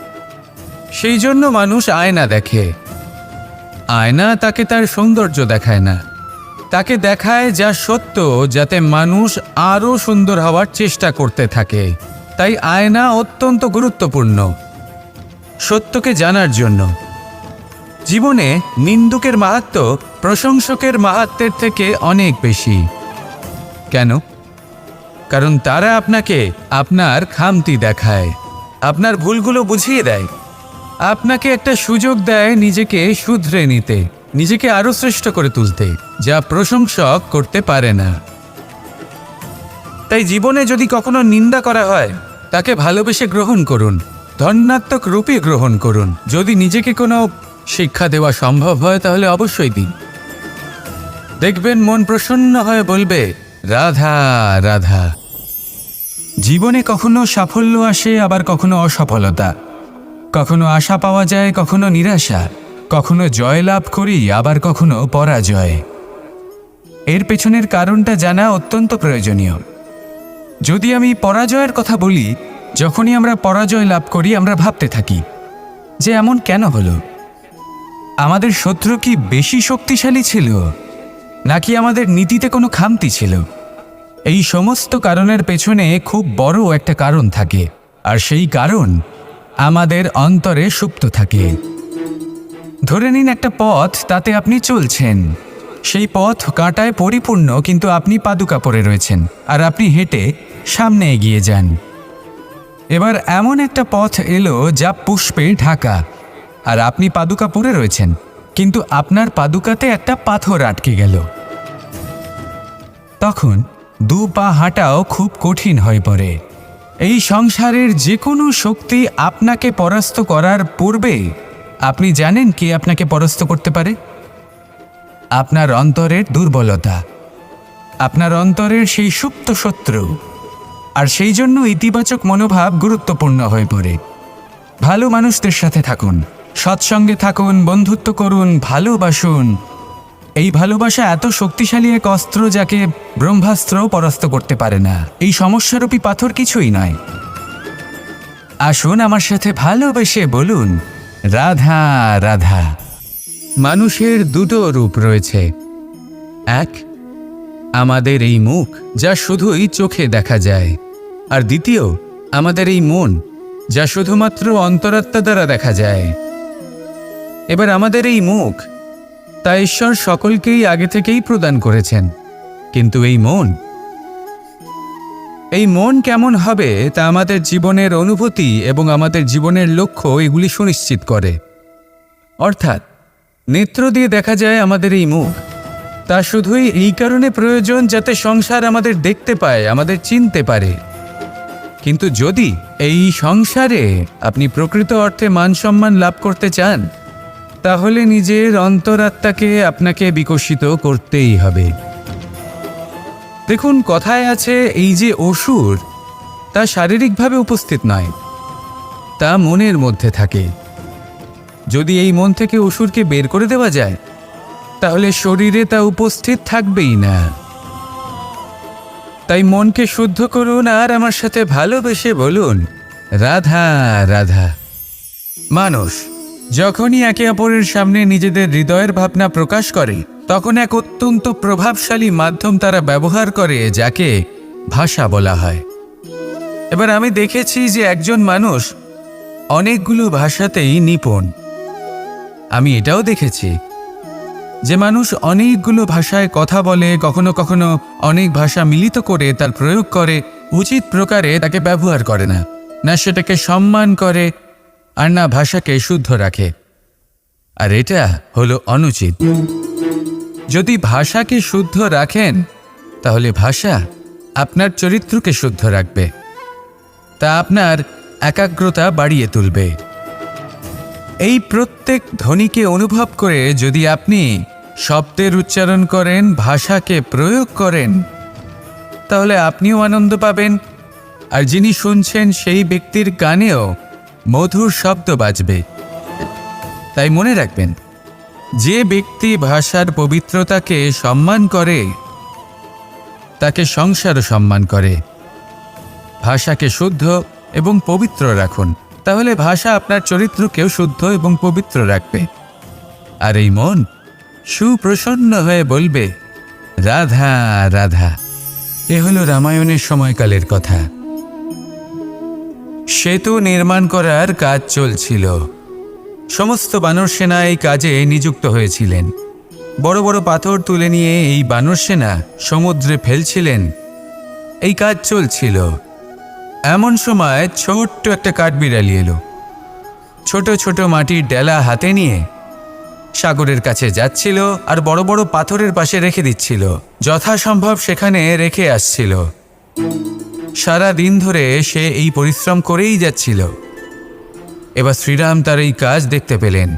সেই জন্য মানুষ আয়না দেখে। আয়না তাকে তার সৌন্দর্য দেখায় না, তাকে দেখায় যা সত্য, যাতে মানুষ আরও সুন্দর হওয়ার চেষ্টা করতে থাকে। তাই আয়না অত্যন্ত গুরুত্বপূর্ণ সত্যকে জানার জন্য। জীবনে নিন্দুকের মাহাত্ম্য প্রশংসকের মাহাত্ম্যের থেকে অনেক বেশি। কেন? কারণ তারা আপনাকে আপনার খামতি দেখায়, আপনার ভুলগুলো বুঝিয়ে দেয়, আপনাকে একটা সুযোগ দেয় নিজেকে শুধরে নিতে, নিজেকে আরও শ্রেষ্ঠ করে তুলতে, যা প্রশংসক করতে পারে না। তাই জীবনে যদি কখনো নিন্দা করা হয়, তাকে ভালোবেসে গ্রহণ করুন, ধন্যাত্মক রূপে গ্রহণ করুন। যদি নিজেকে কোনো শিক্ষা দেওয়া সম্ভব হয় তাহলে অবশ্যই দিন। দেখবেন মন প্রসন্ন হয়ে বলবে রাধা রাধা। জীবনে কখনো সাফল্য আসে, আবার কখনো অসফলতা, কখনো আশা পাওয়া যায়, কখনো নিরাশা, কখনো জয় লাভ করি, আবার কখনো পরাজয়। এর পেছনের কারণটা জানা অত্যন্ত প্রয়োজনীয়। যদি আমি পরাজয়ের কথা বলি, যখনই আমরা পরাজয় লাভ করি আমরা ভাবতে থাকি যে এমন কেন হলো? আমাদের শত্রু কি বেশি শক্তিশালী ছিল, নাকি আমাদের নীতিতে কোনো খামতি ছিল? এই সমস্ত কারণের পেছনে খুব বড় একটা কারণ থাকে, আর সেই কারণ আমাদের অন্তরে সুপ্ত থাকে। ধরে নিন একটা পথ, তাতে আপনি চলছেন। সেই পথ কাঁটায় পরিপূর্ণ, কিন্তু আপনি পাদুকা পরে রয়েছেন আর আপনি হেঁটে সামনে এগিয়ে যান। এবার এমন একটা পথ এলো যা পুষ্পে ঢাকা, আর আপনি পাদুকা পরে রয়েছেন, কিন্তু আপনার পাদুকাতে একটা পাথর আটকে গেল। তখন দু পা হাঁটাও খুব কঠিন হয়ে পড়ে। এই সংসারের যে কোনো শক্তি আপনাকে পরাস্ত করার পূর্বে আপনি জানেন কে আপনাকে পরাস্ত করতে পারে? আপনার অন্তরের দুর্বলতা, আপনার অন্তরের সেই সুপ্ত শত্রু। আর সেই জন্য ইতিবাচক মনোভাব গুরুত্বপূর্ণ হয়ে পড়ে। ভালো মানুষদের সাথে থাকুন, সৎসঙ্গে থাকুন, বন্ধুত্ব করুন, ভালোবাসুন। এই ভালোবাসা এত শক্তিশালী এক অস্ত্র যাকে ব্রহ্মাস্ত্রও পরাস্ত করতে পারে না। এই সমস্যারূপী পাথর কিছুই নয়। আসুন আমার সাথে ভালোবেসে বলুন, রাধা রাধা। মানুষের দুটো রূপ রয়েছে। এক, আমাদের এই মুখ, যা শুধুই চোখে দেখা যায়। আর দ্বিতীয়, আমাদের এই মন, যা শুধুমাত্র অন্তরাত্মা দ্বারা দেখা যায়। এবার আমাদের এই মুখ, তা ঈশ্বর সকলকেই আগে থেকেই প্রদান করেছেন। কিন্তু এই মন কেমন হবে তা আমাদের জীবনের অনুভূতি এবং আমাদের জীবনের লক্ষ্য এগুলি সুনিশ্চিত করে। অর্থাৎ নেত্র দিয়ে দেখা যায় আমাদের এই মুখ, তা শুধুই এই কারণে প্রয়োজন যাতে সংসার আমাদের দেখতে পায়, আমাদের চিনতে পারে। কিন্তু যদি এই সংসারে আপনি প্রকৃত অর্থে মান সম্মান লাভ করতে চান, তাহলে নিজের অন্তরাত্মাকে আপনাকে বিকশিত করতেই হবে। দেখুন, কথায় আছে এই যে অসুর, তা শারীরিকভাবে উপস্থিত নয়, তা মনের মধ্যে থাকে। যদি এই মন থেকে অসুরকে বের করে দেওয়া যায়, তাহলে শরীরে তা উপস্থিত থাকবেই না। তাই মনকে শুদ্ধ করুন আর আমার সাথে ভালোবেসে বলুন, রাধা রাধা। মানুষ যখনই একে অপরের সামনে নিজেদের হৃদয়ের ভাবনা প্রকাশ করে, তখন এক অত্যন্ত প্রভাবশালী মাধ্যম তারা ব্যবহার করে, যাকে ভাষা বলা হয়। এবার আমি দেখেছি যে একজন মানুষ অনেকগুলো ভাষাতেই নিপুণ। আমি এটাও দেখেছি যে মানুষ অনেকগুলো ভাষায় কথা বলে, কখনো কখনো অনেক ভাষা মিলিত করে তার প্রয়োগ করে, উচিত প্রকারে তাকে ব্যবহার করে না, না সেটাকে সম্মান করে, আর না ভাষাকে শুদ্ধ রাখে। আর এটা হলো অনুচিত। যদি ভাষাকে শুদ্ধ রাখেন, তাহলে ভাষা আপনার চরিত্রকে শুদ্ধ রাখবে, তা আপনার একাগ্রতা বাড়িয়ে তুলবে। এই প্রত্যেক ধ্বনিকে অনুভব করে যদি আপনি শব্দের উচ্চারণ করেন, ভাষাকে প্রয়োগ করেন, তাহলে আপনিও আনন্দ পাবেন, আর যিনি শুনছেন সেই ব্যক্তির কানেও মধুর শব্দ বাজবে। তাই মনে রাখবেন, যে ব্যক্তি ভাষার পবিত্রতাকে সম্মান করে, তাকে সংসারও সম্মান করে। ভাষাকে শুদ্ধ এবং পবিত্র রাখুন, তাহলে ভাষা আপনার চরিত্রকেও শুদ্ধ এবং পবিত্র রাখবে। আর এই মন সুপ্রসন্ন হয়ে বলবে, রাধা রাধা। এ হলো রামায়ণের সময়কালের কথা। সেতু নির্মাণ করার কাজ চলছিল। সমস্ত বানর সেনা এই কাজে নিযুক্ত হয়েছিলেন। বড় বড় পাথর তুলে নিয়ে এই বানর সেনা সমুদ্রে ফেলছিলেন। এই কাজ চলছিল। এমন সময় ছোট্ট একটা কাঠবিড়ালি এলো। ছোট ছোট মাটির ডেলা হাতে নিয়ে সাগরের কাছে যাচ্ছিল, আর বড় বড় পাথরের পাশে রেখে দিচ্ছিল, যথাসম্ভব সেখানে রেখে আসছিল। সারা দিন ধরে সে এই পরিশ্রম করেই যাচ্ছিল। এবার শ্রীরাম তার এই কাজ দেখতে পেলেন।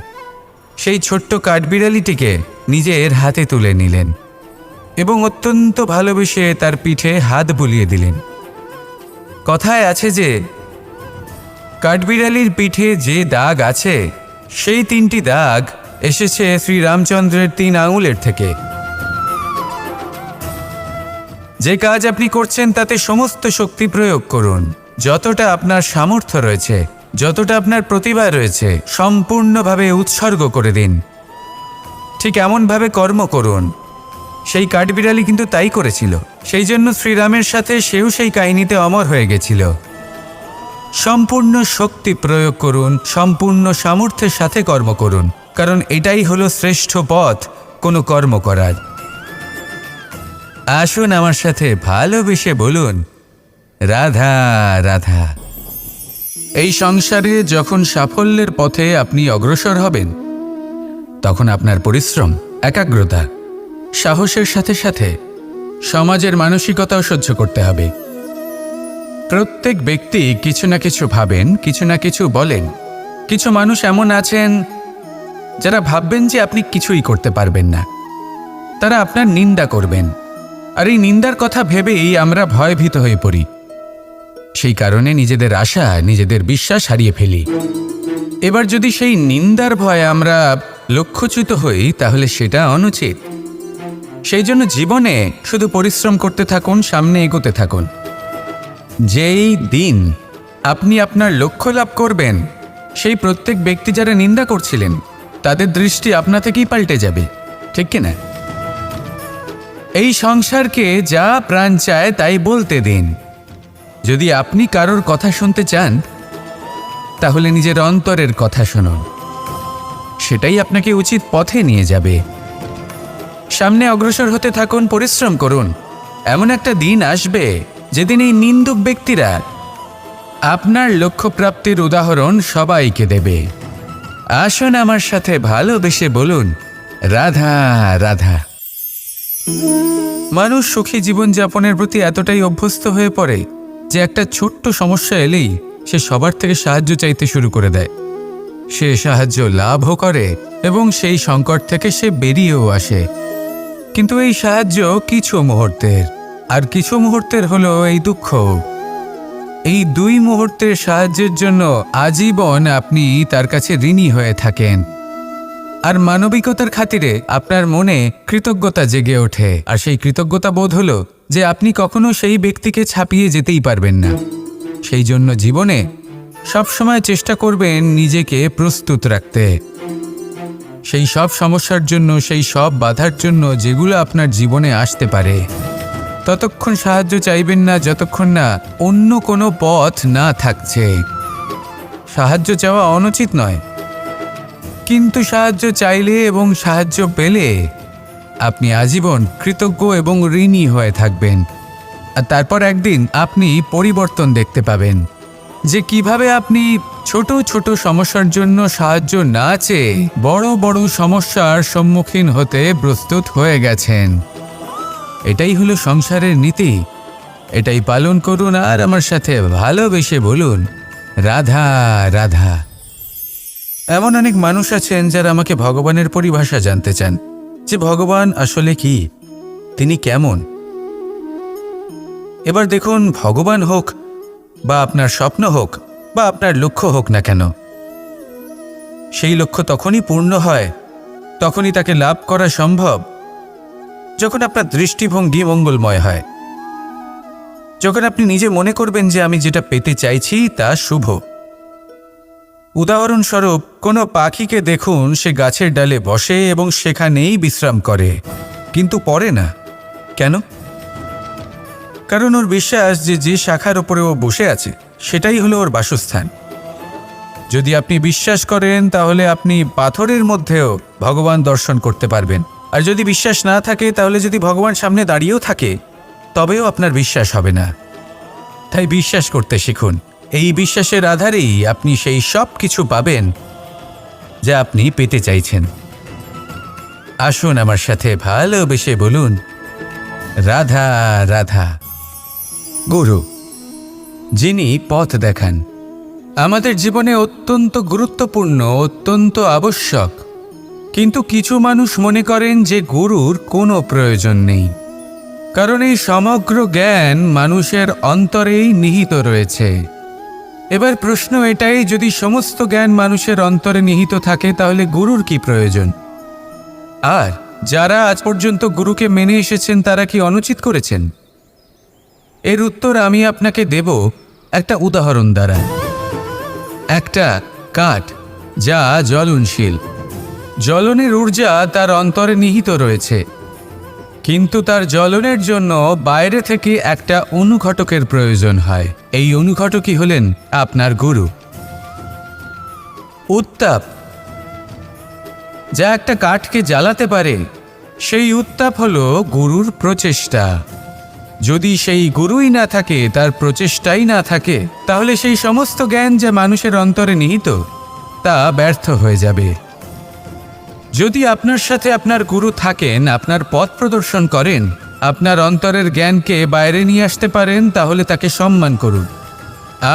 সেই ছোট্ট কাঠবিড়ালিটিকে নিজের হাতে তুলে নিলেন এবং অত্যন্ত ভালোবেসে তার পিঠে হাত বুলিয়ে দিলেন। কথায় আছে যে কাঠবিড়ালির পিঠে যে দাগ আছে, সেই 3টি দাগ এসেছে শ্রীরামচন্দ্রের 3 আঙুলের থেকে। যে কাজ আপনি করছেন তাতে সমস্ত শক্তি প্রয়োগ করুন, যতটা আপনার সামর্থ্য রয়েছে। যতটা আপনার প্রতিভা রয়েছে সম্পূর্ণভাবে উৎসর্গ করে দিন। ঠিক এমনভাবে কর্ম করুন। সেই কাঠবিড়ালি কিন্তু তাই করেছিল। সেই জন্য শ্রীরামের সাথে সেও সেই কাহিনীতে অমর হয়ে গেছিল। সম্পূর্ণ শক্তি প্রয়োগ করুন, সম্পূর্ণ সামর্থ্যের সাথে কর্ম করুন, কারণ এটাই হলো শ্রেষ্ঠ পথ কোনো কর্ম করার। আসুন আমার সাথে ভালোবেসে বলুন, রাধা রাধা। এই সংসারে যখন সাফল্যের পথে আপনি অগ্রসর হবেন, তখন আপনার পরিশ্রম, একাগ্রতা, সাহসের সাথে সাথে সমাজের মানসিকতাও সহ্য করতে হবে। প্রত্যেক ব্যক্তি কিছু না কিছু ভাবেন, কিছু না কিছু বলেন। কিছু মানুষ এমন আছেন যারা ভাববেন যে আপনি কিছুই করতে পারবেন না। তারা আপনার নিন্দা করবেন, আর এই নিন্দার কথা ভেবেই আমরা ভয়ভীত হয়ে পড়ি। সেই কারণে নিজেদের আশা, নিজেদের বিশ্বাস হারিয়ে ফেলি। এবার যদি সেই নিন্দার ভয়ে আমরা লক্ষ্যচ্যুত হই, তাহলে সেটা অনুচিত। সেই জন্য জীবনে শুধু পরিশ্রম করতে থাকুন, সামনে এগোতে থাকুন। যেই দিন আপনি আপনার লক্ষ্য লাভ করবেন, সেই প্রত্যেক ব্যক্তি যারা নিন্দা করছিলেন তাদের দৃষ্টি আপনা থেকেই পাল্টে যাবে, ঠিক কিনা? এই সংসারকে যা প্রাণ চায় তাই বলতে দিন। যদি আপনি কারোর কথা শুনতে চান, তাহলে নিজের অন্তরের কথা শুনুন। সেটাই আপনাকে উচিত পথে নিয়ে যাবে। সামনে অগ্রসর হতে থাকুন, পরিশ্রম করুন। এমন একটা দিন আসবে যেদিন এই নিন্দুক ব্যক্তিরা আপনার লক্ষ্যপ্রাপ্তির উদাহরণ সবাইকে দেবে। আসুন আমার সাথে ভালোবেসে বলুন, রাধা রাধা। মানুষ সুখী জীবনযাপনের প্রতি এতটাই অভ্যস্ত হয়ে পড়ে যে একটা ছোট্ট সমস্যা এলেই সে সবার থেকে সাহায্য চাইতে শুরু করে দেয়। সে সাহায্য লাভও করে এবং সেই সংকট থেকে সে বেরিয়েও আসে। কিন্তু এই সাহায্য কিছু মুহূর্তের, আর কিছু মুহূর্তের হলো এই দুঃখ। এই দুই মুহূর্তের সাহায্যের জন্য আজীবন আপনি তার কাছে ঋণী হয়ে থাকেন। আর মানবিকতার খাতিরে আপনার মনে কৃতজ্ঞতা জেগে ওঠে। আর সেই কৃতজ্ঞতা বোধ হলো যে আপনি কখনো সেই ব্যক্তিকে ছাপিয়ে যেতেই পারবেন না। সেই জন্য জীবনে সবসময় চেষ্টা করবেন নিজেকে প্রস্তুত রাখতে সেই সব সমস্যার জন্য, সেই সব বাধার জন্য যেগুলো আপনার জীবনে আসতে পারে। ততক্ষণ সাহায্য চাইবেন না যতক্ষণ না অন্য কোনো পথ না থাকছে। সাহায্য চাওয়া অনুচিত নয়, কিন্তু সাহায্য চাইলে এবং সাহায্য পেলে আপনি আজীবন কৃতজ্ঞ এবং ঋণী হয়ে থাকবেন। আর তারপর একদিন আপনি পরিবর্তন দেখতে পাবেন যে কিভাবে আপনি ছোট ছোট সমস্যার জন্য সাহায্য না চেয়ে বড় বড় সমস্যার সম্মুখীন হতে প্রস্তুত হয়ে গেছেন। এটাই হলো সংসারের নীতি। এটাই পালন করুন আর আমার সাথে ভালোবেসে বলুন, রাধা রাধা। এমন অনেক মানুষ আছেন যারা আমাকে ভগবানের পরিভাষা জানতে চান, যে ভগবান আসলে কি, তিনি কেমন। এবার দেখুন, ভগবান হোক বা আপনার স্বপ্ন হোক বা আপনার লক্ষ্য হোক না কেন, সেই লক্ষ্য তখনই পূর্ণ হয়, তখনই তাকে লাভ করা সম্ভব যখন আপনার দৃষ্টিভঙ্গি মঙ্গলময় হয়। যখন আপনি নিজে মনে করবেন যে আমি যেটা পেতে চাইছি তা শুভ। উদাহরণস্বরূপ, কোনো পাখিকে দেখুন, সে গাছের ডালে বসে এবং সেখানেই বিশ্রাম করে, কিন্তু পড়ে না। কেন? কারণ ওর বিশ্বাস যে যে শাখার ওপরে ও বসে আছে সেটাই হলো ওর বাসস্থান। যদি আপনি বিশ্বাস করেন তাহলে আপনি পাথরের মধ্যেও ভগবান দর্শন করতে পারবেন। আর যদি বিশ্বাস না থাকে, তাহলে যদি ভগবান সামনে দাঁড়িয়েও থাকে তবেও আপনার বিশ্বাস হবে না। তাই বিশ্বাস করতে শিখুন। এই বিশ্বাসের আধারেই আপনি সেই সব কিছু পাবেন যা আপনি পেতে চাইছেন। আসুন আমার সাথে ভালোবেসে বলুন, রাধা রাধা। গুরু, যিনি পথ দেখান, আমাদের জীবনে অত্যন্ত গুরুত্বপূর্ণ, অত্যন্ত আবশ্যক। কিন্তু কিছু মানুষ মনে করেন যে গুরুর কোনো প্রয়োজন নেই, কারণ এই সমগ্র জ্ঞান মানুষের অন্তরেই নিহিত রয়েছে। এবার প্রশ্ন এটাই, যদি সমস্ত জ্ঞান মানুষের অন্তরে নিহিত থাকে তাহলে গুরুর কি প্রয়োজন? আর যারা আজ পর্যন্ত গুরুকে মেনে এসেছেন তারা কি অনুচিত করেছেন? এর উত্তর আমি আপনাকে দেব একটা উদাহরণ দ্বারা। একটা কাঠ যা জ্বলনশীল। জ্বলনের ঊর্জা তার অন্তরে নিহিত রয়েছে, কিন্তু তার জ্বলনের জন্য বাইরে থেকে একটা অনুঘটকের প্রয়োজন হয়। এই অনুঘটকই হলেন আপনার গুরু। উত্তাপ যা একটা কাঠকে জ্বালাতে পারে, সেই উত্তাপ হলো গুরুর প্রচেষ্টা। যদি সেই গুরুই না থাকে, তার প্রচেষ্টাই না থাকে, তাহলে সেই সমস্ত জ্ঞান যা মানুষের অন্তরে নিহিত তা ব্যর্থ হয়ে যাবে। যদি আপনার সাথে আপনার গুরু থাকেন, আপনার পথ প্রদর্শন করেন, আপনার অন্তরের জ্ঞানকে বাইরে নিয়ে আসতে পারেন, তাহলে তাকে সম্মান করুন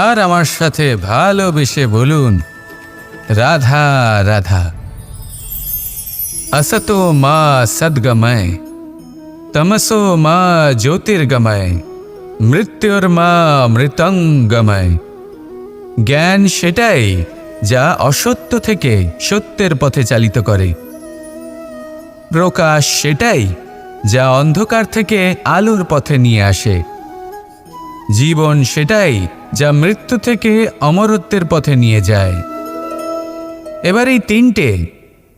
আর আমার সাথে ভালোবেসে বলুন, রাধা রাধা। असतो मा सद्गमय, तमसो मा ज्योतिर्गमय, मृत्युर्मा मृतंगमय। জ্ঞান সেটাই যা অসত্য থেকে সত্যের পথে চালিত করে। প্রকাশ সেটাই যা অন্ধকার থেকে আলোর পথে নিয়ে আসে। জীবন সেটাই যা মৃত্যু থেকে অমরত্বের পথে নিয়ে যায়। এবার এই তিনটে,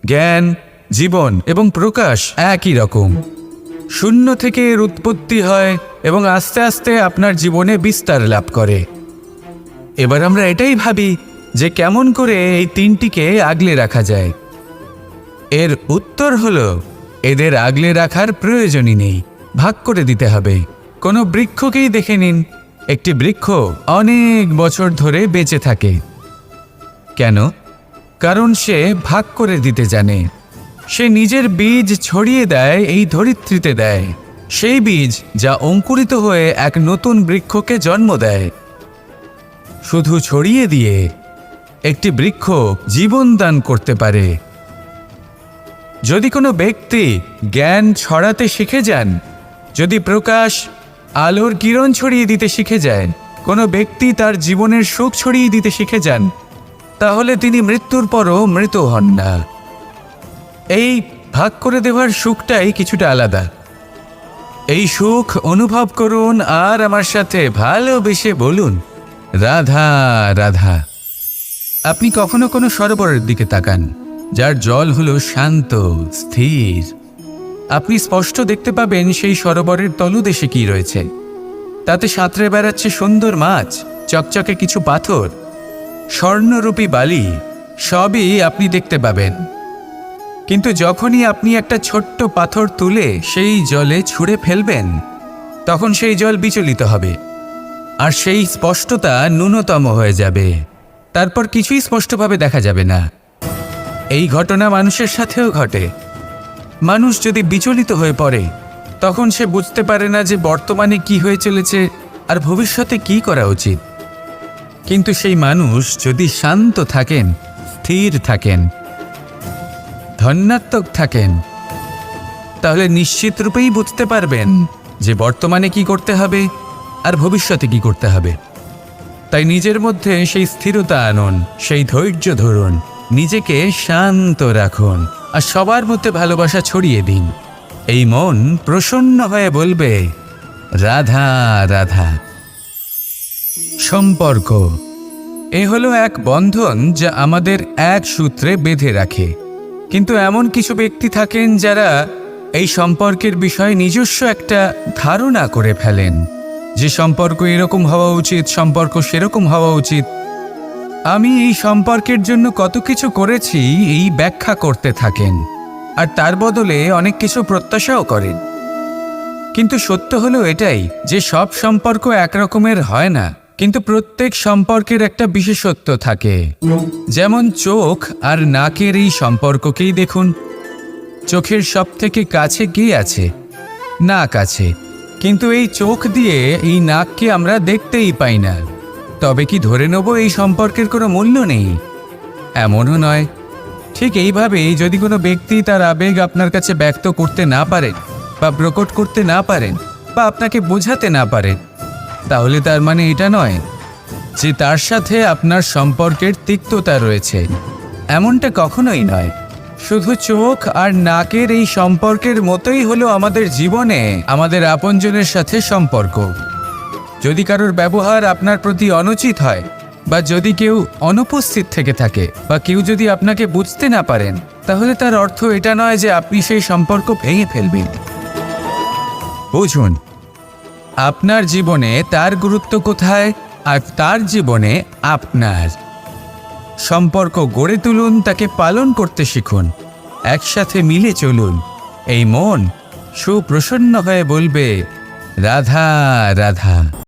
জ্ঞান, জীবন এবং প্রকাশ, একই রকম। শূন্য থেকে এর উৎপত্তি হয় এবং আস্তে আস্তে আপনার জীবনে বিস্তার লাভ করে। এবার আমরা এটাই ভাবি যে কেমন করে এই তিনটিকে আগলে রাখা যায়। এর উত্তর হলো, এদের আগলে রাখার প্রয়োজনই নেই, ভাগ করে দিতে হবে। কোনো বৃক্ষকেই দেখে নিন, একটি বৃক্ষ অনেক বছর ধরে বেঁচে থাকে। কেন? কারণ সে ভাগ করে দিতে জানে। সে নিজের বীজ ছড়িয়ে দেয়, এই ধরিত্রীতে দেয়, সেই বীজ যা অঙ্কুরিত হয়ে এক নতুন বৃক্ষকে জন্ম দেয়। শুধু ছড়িয়ে দিয়ে একটি বৃক্ষ জীবন দান করতে পারে। যদি কোনো ব্যক্তি জ্ঞান ছড়াতে শিখে যান, যদি প্রকাশ, আলোর কিরণ ছড়িয়ে দিতে শিখে যায়, কোনো ব্যক্তি তার জীবনের সুখ ছড়িয়ে দিতে শিখে যান, তাহলে তিনি মৃত্যুর পরও মৃত হন না। এই ভাগ করে দেওয়ার সুখটাই কিছুটা আলাদা। এই সুখ অনুভব করুন আর আমার সাথে ভালোবেসে বলুন, রাধা রাধা। আপনি কখনো কোনো সরোবরের দিকে তাকান, যার জল হলো শান্ত, স্থির। আপনি স্পষ্ট দেখতে পাবেন সেই সরোবরের তলদেশে কি রয়েছে। তাতে সাঁতরে বেড়াচ্ছে সুন্দর মাছ, চকচকে কিছু পাথর, স্বর্ণরূপী বালি, সবই আপনি দেখতে পাবেন। কিন্তু যখনই আপনি একটা ছোট্ট পাথর তুলে সেই জলে ছুঁড়ে ফেলবেন, তখন সেই জল বিচলিত হবে আর সেই স্পষ্টতা ন্যূনতম হয়ে যাবে। তারপর কিছুই স্পষ্টভাবে দেখা যাবে না। এই ঘটনা মানুষের সাথেও ঘটে। মানুষ যদি বিচলিত হয়ে পড়ে, তখন সে বুঝতে পারে না যে বর্তমানে কি হয়ে চলেছে আর ভবিষ্যতে কি করা উচিত। কিন্তু সেই মানুষ যদি শান্ত থাকেন, স্থির থাকেন, ধন্যাত্মক থাকেন, তাহলে নিশ্চিত রূপেই বুঝতে পারবেন যে বর্তমানে কি করতে হবে আর ভবিষ্যতে কি করতে হবে। তাই নিজের মধ্যে সেই স্থিরতা আনুন, সেই ধৈর্য ধরুন, নিজেকে শান্ত রাখুন আর সবার মধ্যে ভালোবাসা ছড়িয়ে দিন। এই মন প্রসন্ন হয়ে বলবে, রাধা রাধা। সম্পর্ক এ হলো এক বন্ধন যা আমাদের এক সূত্রে বেঁধে রাখে। কিন্তু এমন কিছু ব্যক্তি থাকেন যারা এই সম্পর্কের বিষয়ে নিজস্ব একটা ধারণা করে ফেলেন যে সম্পর্ক এরকম হওয়া উচিত, সম্পর্ক সেরকম হওয়া উচিত। আমি এই সম্পর্কের জন্য কত কিছু করেছি এই ব্যাখ্যা করতে থাকেন আর তার বদলে অনেক কিছু প্রত্যাশাও করেন। কিন্তু সত্য হলো এটাই যে সব সম্পর্ক একরকমের হয় না, কিন্তু প্রত্যেক সম্পর্কের একটা বিশেষত্ব থাকে। যেমন চোখ আর নাকের এই সম্পর্ককেই দেখুন। চোখের সব থেকে কাছে কে আছে? নাক আছে। কিন্তু এই চোখ দিয়ে এই নাককে আমরা দেখতেই পাই না। তবে কি ধরে নেব এই সম্পর্কের কোনো মূল্য নেই? এমনও নয়। ঠিক এইভাবেই যদি কোনো ব্যক্তি তার আবেগ আপনার কাছে ব্যক্ত করতে না পারেন বা প্রকট করতে না পারেন বা আপনাকে বোঝাতে না পারেন, তাহলে তার মানে এটা নয় যে তার সাথে আপনার সম্পর্কের তিক্ততা রয়েছে। এমনটা কখনোই নয়। শুধু চোখ আর নাকের এই সম্পর্কের মতোই হলো আমাদের জীবনে আমাদের আপনজনের সাথে সম্পর্ক। যদি কারোর ব্যবহার আপনার প্রতি অনুচিত হয়, বা যদি কেউ অনুপস্থিত থেকে থাকে বা কেউ যদি আপনাকে বুঝতে না পারেন, তাহলে তার অর্থ এটা নয় যে আপনি সেই সম্পর্ক ভেঙে ফেলবেন। বুঝুন, আপনার জীবনে তার গুরুত্ব কোথায় আর তার জীবনে আপনার। সম্পর্ক গড়ে তুলুন, তাকে পালন করতে শিখুন, একসাথে মিলে চলুন। এই মন সুপ্রসন্ন হয়ে বলবে, রাধা রাধা।